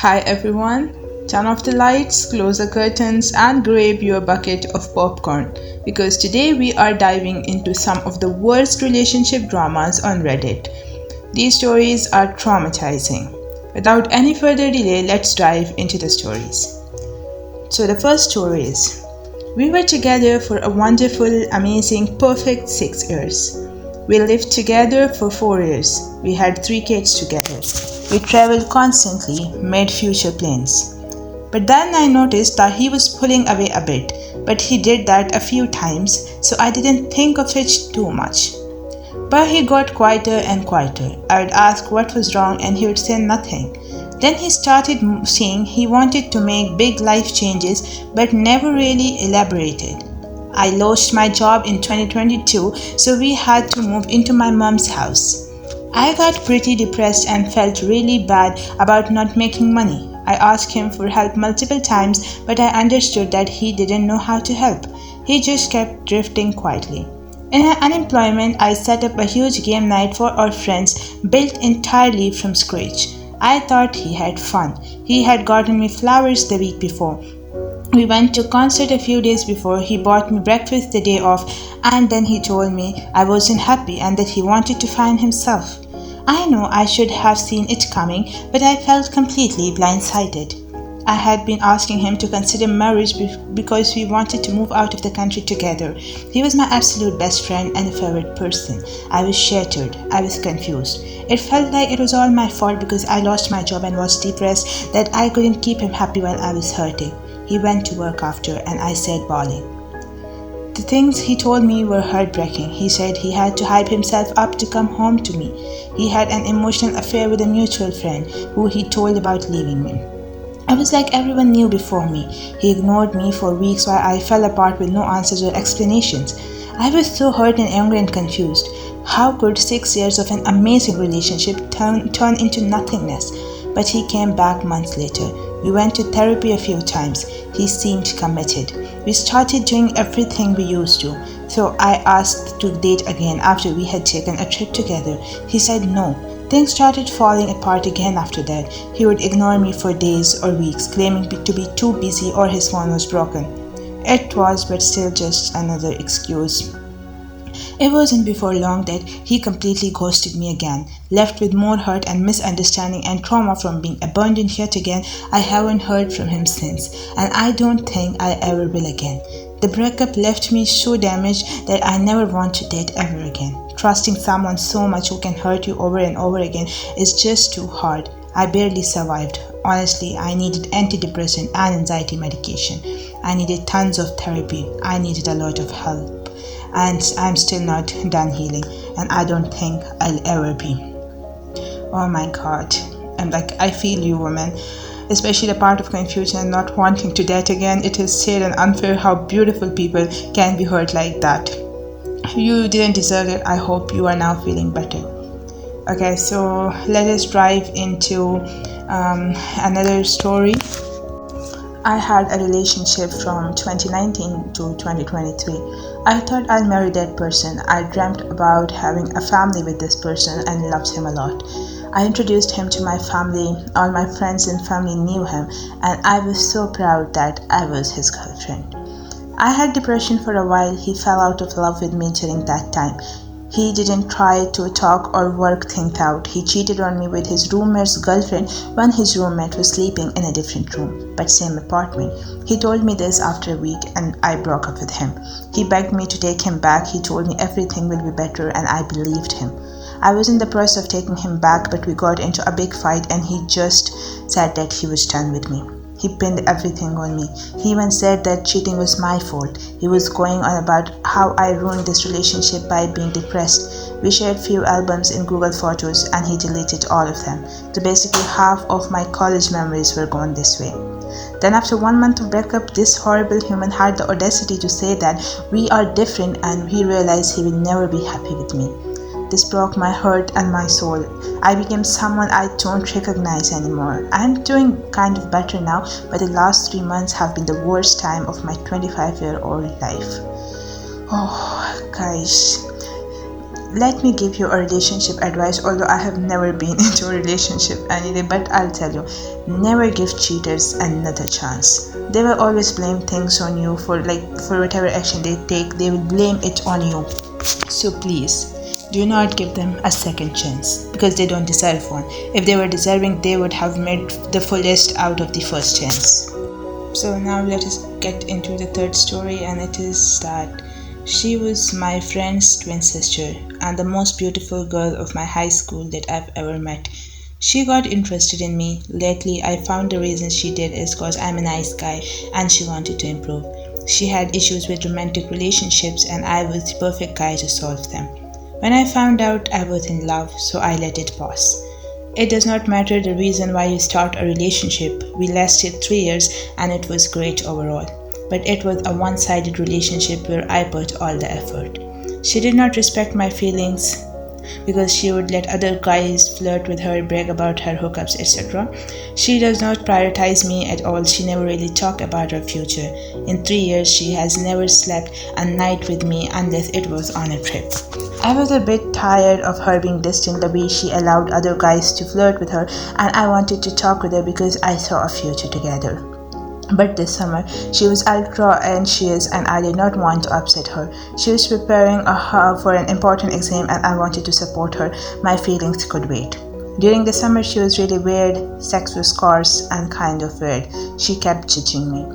Hi everyone, turn off the lights, close the curtains, and grab your bucket of popcorn because today we are diving into some of the worst relationship dramas on Reddit. These stories are traumatizing. Without any further delay, let's dive into the stories. So, the first story is we were together for a wonderful, amazing, perfect 6 years. We lived together for 4 years. We had 3 kids together. We traveled constantly, made future plans. But then I noticed that he was pulling away a bit, but he did that a few times, so I didn't think of it too much. But he got quieter and quieter. I would ask what was wrong and he would say nothing. Then he started saying he wanted to make big life changes but never really elaborated. I lost my job in 2022, so we had to move into my mom's house. I got pretty depressed and felt really bad about not making money. I asked him for help multiple times, but I understood that he didn't know how to help. He just kept drifting quietly. In unemployment, I set up a huge game night for our friends, built entirely from scratch. I thought he had fun. He had gotten me flowers the week before. We went to concert a few days before. He bought me breakfast the day off, and then he told me I wasn't happy and that he wanted to find himself. I know I should have seen it coming, but I felt completely blindsided. I had been asking him to consider marriage because we wanted to move out of the country together. He was my absolute best friend and a favorite person. I was shattered. I was confused. It felt like it was all my fault because I lost my job and was depressed that I couldn't keep him happy while I was hurting. He went to work after and I said bawling. The things he told me were heartbreaking. He said he had to hype himself up to come home to me. He had an emotional affair with a mutual friend who he told about leaving me. I was like everyone knew before me. He ignored me for weeks while I fell apart with no answers or explanations. I was so hurt and angry and confused. How could 6 years of an amazing relationship turn into nothingness? But he came back months later. We went to therapy a few times. He seemed committed. We started doing everything we used to. So I asked to date again after we had taken a trip together. He said no. Things started falling apart again after that. He would ignore me for days or weeks, claiming to be too busy or his phone was broken. It was, but still just another excuse. It wasn't before long that he completely ghosted me again. Left with more hurt and misunderstanding and trauma from being abandoned yet again, I haven't heard from him since, and I don't think I ever will again. The breakup left me so damaged that I never want to date ever again. Trusting someone so much who can hurt you over and over again is just too hard. I barely survived. Honestly, I needed antidepressant and anxiety medication. I needed tons of therapy. I needed a lot of help. And I'm still not done healing, and I don't think I'll ever be. Oh my god. I feel you, woman. Especially the part of confusion and not wanting to date again. It is sad and unfair how beautiful people can be hurt like that. You didn't deserve it. I hope you are now feeling better. Okay, so let us dive into another story. I had a relationship from 2019 to 2023. I thought I'll marry that person. I dreamt about having a family with this person and loved him a lot. I introduced him to my family. All my friends and family knew him, and I was so proud that I was his girlfriend. I had depression for a while. He fell out of love with me during that time. He didn't try to talk or work things out. He cheated on me with his roommate's girlfriend when his roommate was sleeping in a different room, but same apartment. He told me this after a week and I broke up with him. He begged me to take him back. He told me everything will be better and I believed him. I was in the process of taking him back, but we got into a big fight and he just said that he was done with me. He pinned everything on me. He even said that cheating was my fault. He was going on about how I ruined this relationship by being depressed. We shared few albums in Google Photos and he deleted all of them. So basically half of my college memories were gone this way. Then after 1 month of breakup, this horrible human had the audacity to say that we are different and he realized he will never be happy with me. This broke my heart and my soul. I became someone I don't recognize anymore. I'm doing kind of better now, but the last 3 months have been the worst time of my 25-year-old life. Oh, guys. Let me give you a relationship advice, although I have never been into a relationship anyway, but I'll tell you, never give cheaters another chance. They will always blame things on you for whatever action they take, they will blame it on you. So please, do not give them a second chance because they don't deserve one. If they were deserving, they would have made the fullest out of the first chance. So now let us get into the third story, and it is that she was my friend's twin sister and the most beautiful girl of my high school that I've ever met. She got interested in me. Lately, I found the reason she did is because I'm a nice guy and she wanted to improve. She had issues with romantic relationships and I was the perfect guy to solve them. When I found out, I was in love, so I let it pass. It does not matter the reason why you start a relationship. We lasted 3 years and it was great overall. But it was a one-sided relationship where I put all the effort. She did not respect my feelings because she would let other guys flirt with her, brag about her hookups, etc. She does not prioritize me at all. She never really talked about her future. In 3 years, she has never slept a night with me unless it was on a trip. I was a bit tired of her being distant the way she allowed other guys to flirt with her, and I wanted to talk with her because I saw a future together. But this summer, she was ultra anxious and I did not want to upset her. She was preparing for an important exam and I wanted to support her. My feelings could wait. During the summer, she was really weird, sex was scarce and kind of weird. She kept judging me.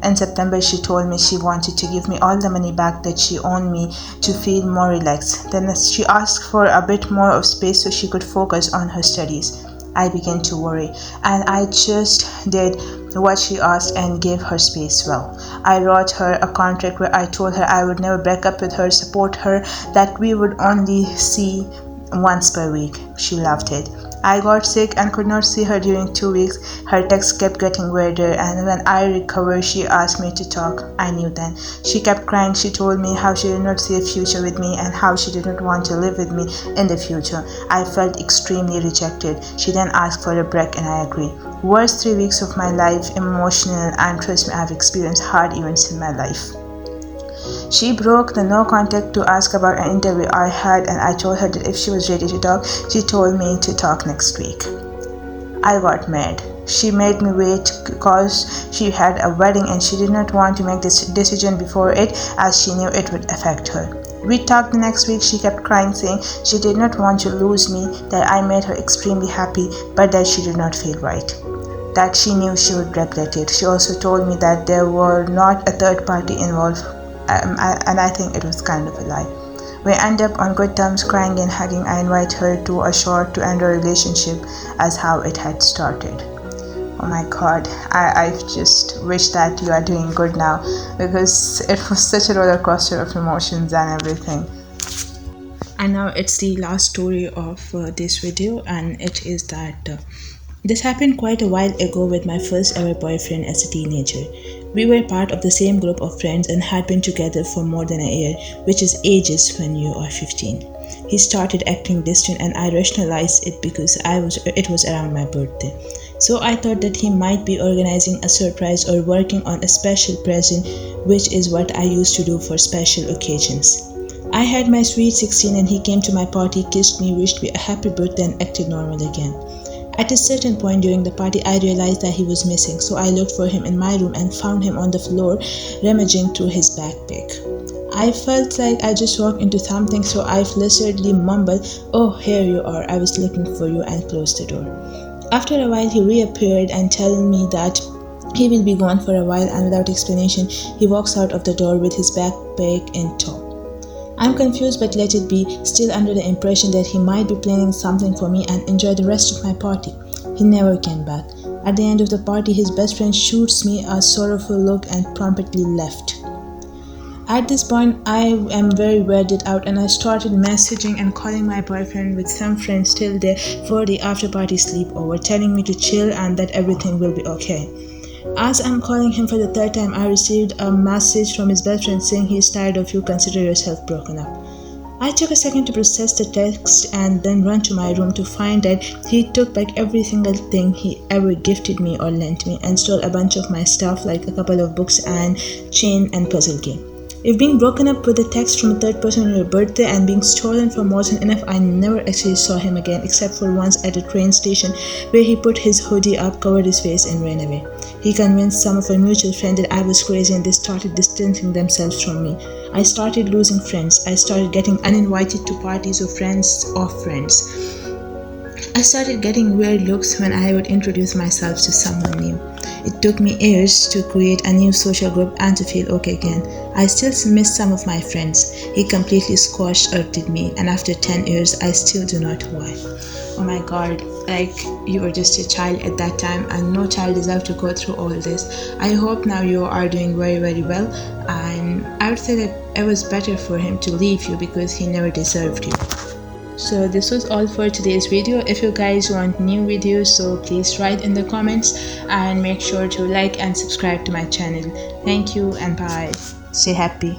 In September, she told me she wanted to give me all the money back that she owed me to feel more relaxed. Then she asked for a bit more of space so she could focus on her studies. I began to worry, and I just did what she asked and gave her space well. I wrote her a contract where I told her I would never break up with her, support her, that we would only see once per week. She loved it. I got sick and could not see her during 2 weeks. Her texts kept getting weirder, and when I recovered, she asked me to talk. I knew then. She kept crying. She told me how she did not see a future with me and how she did not want to live with me in the future. I felt extremely rejected. She then asked for a break and I agreed. Worst 3 weeks of my life, emotional, and trust me, I've experienced hard events in my life. She broke the no contact to ask about an interview I had, and I told her that if she was ready to talk, she told me to talk next week. I got mad. She made me wait because she had a wedding and she did not want to make this decision before it as she knew it would affect her. We talked the next week. She kept crying, saying she did not want to lose me, that I made her extremely happy, but that she did not feel right, that she knew she would regret it. She also told me that there were not a third party involved. And I think it was kind of a lie. We end up on good terms, crying and hugging. I invite her to a shore to end our relationship as how it had started. Oh my god, I just wish that you are doing good now because it was such a roller coaster of emotions and everything. And now it's the last story of this video, and it is that this happened quite a while ago with my first ever boyfriend as a teenager. We were part of the same group of friends and had been together for more than a year, which is ages when you are 15. He started acting distant and I rationalized it because it was around my birthday. So I thought that he might be organizing a surprise or working on a special present, which is what I used to do for special occasions. I had my sweet 16 and he came to my party, kissed me, wished me a happy birthday and acted normal again. At a certain point during the party, I realized that he was missing, so I looked for him in my room and found him on the floor, rummaging through his backpack. I felt like I just walked into something, so I flusteredly mumbled, "Oh, here you are, I was looking for you," and closed the door. After a while, he reappeared and told me that he will be gone for a while, and without explanation, he walks out of the door with his backpack in tow. I'm confused but let it be, still under the impression that he might be planning something for me and enjoy the rest of my party. He never came back. At the end of the party, his best friend shoots me a sorrowful look and promptly left. At this point, I am very weirded out and I started messaging and calling my boyfriend with some friends still there for the after party sleepover, telling me to chill and that everything will be okay. As I'm calling him for the third time, I received a message from his best friend saying he is tired of you, consider yourself broken up. I took a second to process the text and then ran to my room to find that he took back every single thing he ever gifted me or lent me and stole a bunch of my stuff like a couple of books and chain and puzzle game. If being broken up with a text from a third person on your birthday and being stolen for more than enough, I never actually saw him again except for once at a train station where he put his hoodie up, covered his face and ran away. He convinced some of our mutual friends that I was crazy and they started distancing themselves from me. I started losing friends. I started getting uninvited to parties of friends. I started getting weird looks when I would introduce myself to someone new. It took me years to create a new social group and to feel okay again. I still miss some of my friends. He completely squashed me, and after 10 years, I still do not know why. Oh my god, like you were just a child at that time, and no child deserves to go through all this. I hope now you are doing very, very well, and I would say that it was better for him to leave you because he never deserved you. So this was all for today's video. If you guys want new videos, so please write in the comments and make sure to like and subscribe to my channel. Thank you and bye. Stay happy.